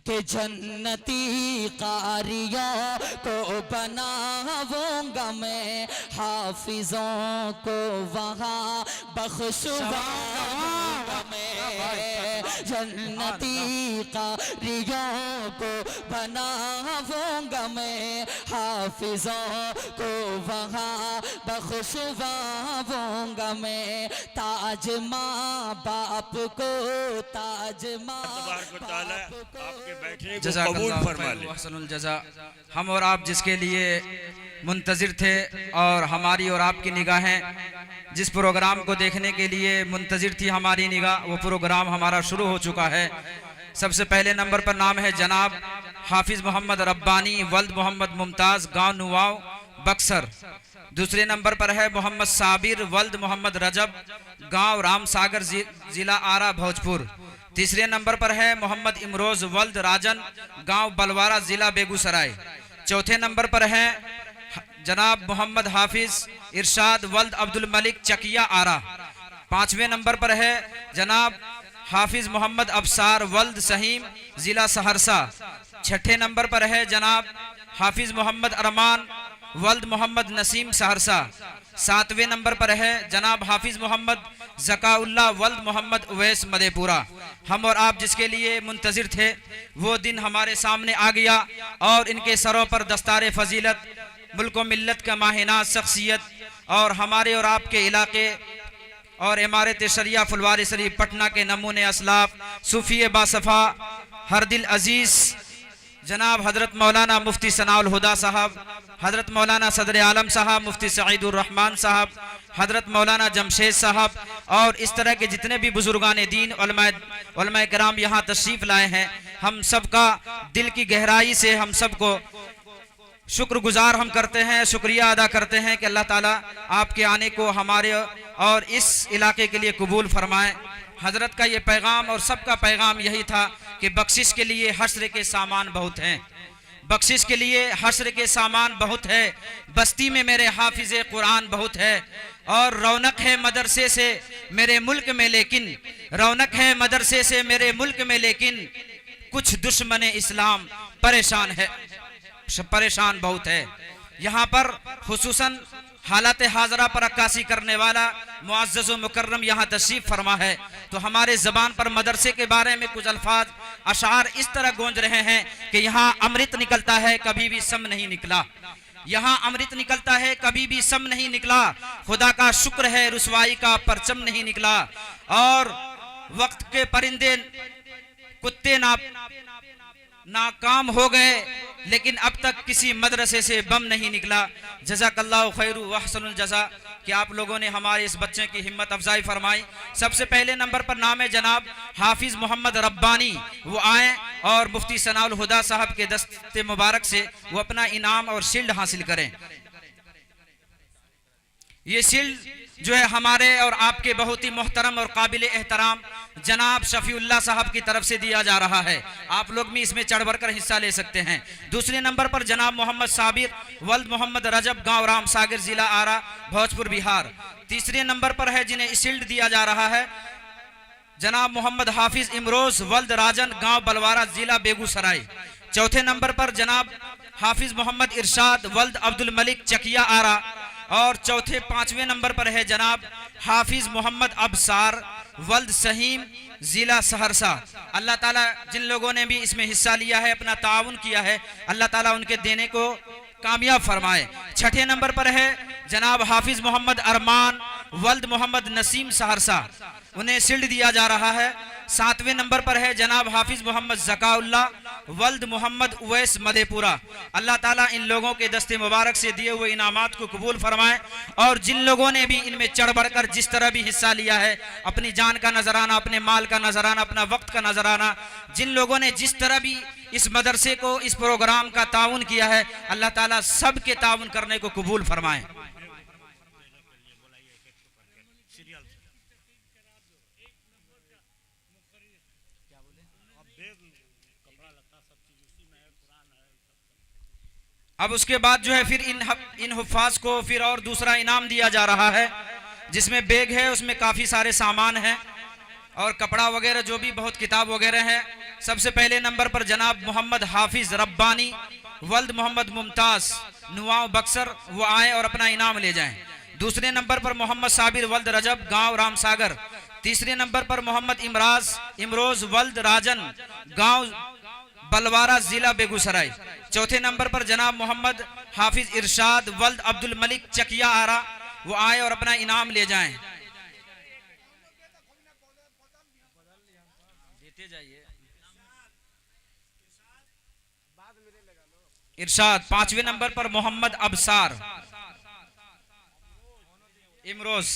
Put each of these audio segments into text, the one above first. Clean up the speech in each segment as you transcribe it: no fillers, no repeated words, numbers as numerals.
कि जन्नती कारियों को बनाऊंगा मैं, हाफिजों को वहाँ बख्शवाऊंगा मैं। जन्नती कारियों को बनाऊंगा मैं, हाफिजों को वहाँ बख्शवाऊंगा मैं। ताज माँ बाप को, ताज माँ आपके बैठने को कबूल फरमा ले। जज़ा। हम और आप जिसके लिए मुंतज़िर थे और हमारी और आपकी निगाहें जिस प्रोग्राम को देखने के लिए मुंतज़िर थी हमारी निगाह, वो प्रोग्राम हमारा शुरू हो चुका है। सबसे पहले नंबर पर नाम है जनाब हाफिज़ मोहम्मद रब्बानी वल्द मोहम्मद मुमताज़, गांव नुवाव बक्सर। दूसरे नंबर पर है मोहम्मद साबिर वल्द मोहम्मद रजब, गांव रामसागर, जिला आरा, भोजपुर। तीसरे नंबर पर है मोहम्मद इमरोज वल्द राजन, गांव बलवारा, जिला बेगूसराय। चौथे नंबर पर है जनाब मोहम्मद हाफिज इरशाद वल्द अब्दुल मलिक, चकिया, आरा। पांचवें नंबर पर है जनाब हाफिज मोहम्मद अबसार वल्द सहीम, जिला सहरसा। छठे नंबर पर है जनाब हाफिज मोहम्मद अरमान वल्द मोहम्मद नसीम, सहरसा। सातवें नंबर पर है जनाब हाफिज मोहम्मद ज़काउल्लाह वल्द मोहम्मद उवैस, मधेपुरा। हम और आप जिसके लिए मुंतज़िर थे वो दिन हमारे सामने आ गया और इनके सरों पर दस्तार फजीलत, मुल्क व मिल्लत का माहिनाज शख्सियत और हमारे और आपके इलाके और इमारत शरिया फुलवारी शरीफ पटना के नमूने असलाफ सूफी बासफ़ा हर दिल अजीज़ जनाब हज़रत मौलाना मुफ्ती सनाउल हुदा साहब, हज़रत मौलाना सदर आलम साहब, मुफ्ती सईदुर रहमान साहब, हज़रत मौलाना जमशेद साहब और इस तरह के जितने भी बुजुर्गान दीन उलमाए किराम यहाँ तशरीफ़ लाए हैं, हम सब का दिल की गहराई से हम सबको शुक्रगुजार हम करते हैं, शुक्रिया अदा करते हैं कि अल्लाह ताला आपके आने को हमारे और इस इलाके के लिए कबूल फरमाए। हज़रत का ये पैगाम और सबका पैगाम यही था कि बख्शिश के लिए हश्र के सामान बहुत हैं, बख्शिश के लिए हश्र के सामान बहुत है, बस्ती में मेरे हाफिज कुरान बहुत है और रौनक है मदरसे से मेरे मुल्क में, लेकिन रौनक है मदरसे से मेरे मुल्क में, लेकिन कुछ दुश्मन इस्लाम परेशान है, परेशान बहुत है। यहाँ पर खुसूसन हालात हाजरा पर अक्कासी करने वाला मुअज़्ज़ज़ व मुकर्रम यहाँ तशरीफ़ फरमा है, तो हमारे ज़बान पर मदरसे के बारे में कुछ अल्फाज अशार इस तरह गूंज रहे हैं कि यहाँ अमृत निकलता है कभी भी सम नहीं निकला, यहाँ अमृत निकलता है कभी भी सम नहीं निकला, खुदा का शुक्र है रुसवाई का परचम नहीं निकला और वक्त के परिंदे कुत्ते नाकाम हो गए, लेकिन अब तक किसी मदरसे से बम नहीं निकला। जज़ाकल्लाहु खैरु व अहसनुल जज़ा कि आप लोगों ने हमारे इस बच्चे की हिम्मत अफजाई फरमाई। सबसे पहले नंबर पर नाम है जनाब हाफिज मोहम्मद रब्बानी, वो आए और मुफ्ती सनाउल हुदा साहब के दस्ते मुबारक से वो अपना इनाम और शील्ड हासिल करें। ये शील्ड जो है हमारे और आपके बहुत ही मोहतरम और काबिल एहतराम जनाब शफीउल्लाह साहब की तरफ से दिया जा रहा है, आप लोग भी इसमें चढ़ बढ़कर हिस्सा ले सकते हैं। दूसरे नंबर पर जनाब मोहम्मद साबिर वल्द मोहम्मद रजब, गांव रामसागर, जिला आरा, भोजपुर, बिहार। तीसरे नंबर पर है जिन्हें शील्ड दिया जा रहा है जनाब मोहम्मद हाफिज इमरोज वल्द राजन, गांव बलवारा, जिला बेगूसराय। चौथे नंबर पर जनाब हाफिज मोहम्मद इरशाद वल्द अब्दुल मलिक, चकिया, आरा। और चौथे पांचवें नंबर पर है जनाब हाफिज मोहम्मद अबसार वल्द सहीम, जिला सहरसा। अल्लाह ताला जिन लोगों ने भी इसमें हिस्सा लिया है, अपना ताउन किया है, अल्लाह ताला उनके देने को कामयाब फरमाए। छठे नंबर पर है जनाब हाफिज मोहम्मद अरमान वल्द मोहम्मद नसीम, सहरसा, उन्हें शील्ड दिया जा रहा है। सातवें नंबर पर है जनाब हाफिज मोहम्मद ज़काउल्लाह वल्द मोहम्मद उवैस, मधेपुरा। अल्लाह ताला इन लोगों के दस्ते मुबारक से दिए हुए इनामात को कबूल फरमाए और जिन लोगों ने भी इनमें चढ़ बढ़कर जिस तरह भी हिस्सा लिया है, अपनी जान का नजराना, अपने माल का नजराना, अपना वक्त का नजराना, जिन लोगों ने जिस तरह भी इस मदरसे को, इस प्रोग्राम का ताउन किया है, अल्लाह ताला सब के ताउन करने को कबूल फरमाए। अब उसके बाद जो है फिर इन हुफ़ाज़ को फिर और दूसरा इनाम दिया जा रहा है, जिसमें बैग है, उसमें काफ़ी सारे सामान हैं और कपड़ा वगैरह जो भी बहुत किताब वगैरह है। सबसे पहले नंबर पर जनाब मोहम्मद हाफिज रब्बानी वल्द मोहम्मद मुमताज नुआव बक्सर, वो आए और अपना इनाम ले जाएं। दूसरे नंबर पर मोहम्मद साबिर वल्द रजब गांव रामसागर। तीसरे नंबर पर मोहम्मद इमरोज वल्द राजन गांव बलवारा जिला बेगूसराय। चौथे नंबर पर जनाब मोहम्मद हाफिज इरशाद वल्द अब्दुल मलिक चकिया आरा, वो आए और अपना इनाम ले जाएं। इरशाद। पांचवें नंबर पर मोहम्मद अबसार इमरोज।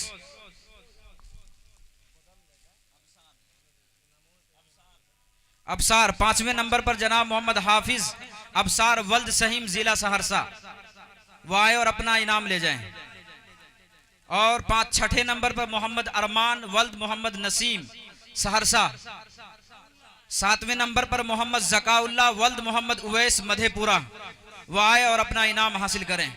अबसार। पांचवें नंबर पर जनाब मोहम्मद हाफिज अबसार वल्द सहीम जिला सहरसा, वो आए और अपना इनाम ले जाएं। और छठे नंबर पर मोहम्मद अरमान वल्द मोहम्मद नसीम सहरसा। सातवें नंबर पर मोहम्मद जकाउल्ला वल्द मोहम्मद उवैस मधेपुरा, वो आए और अपना इनाम हासिल करें।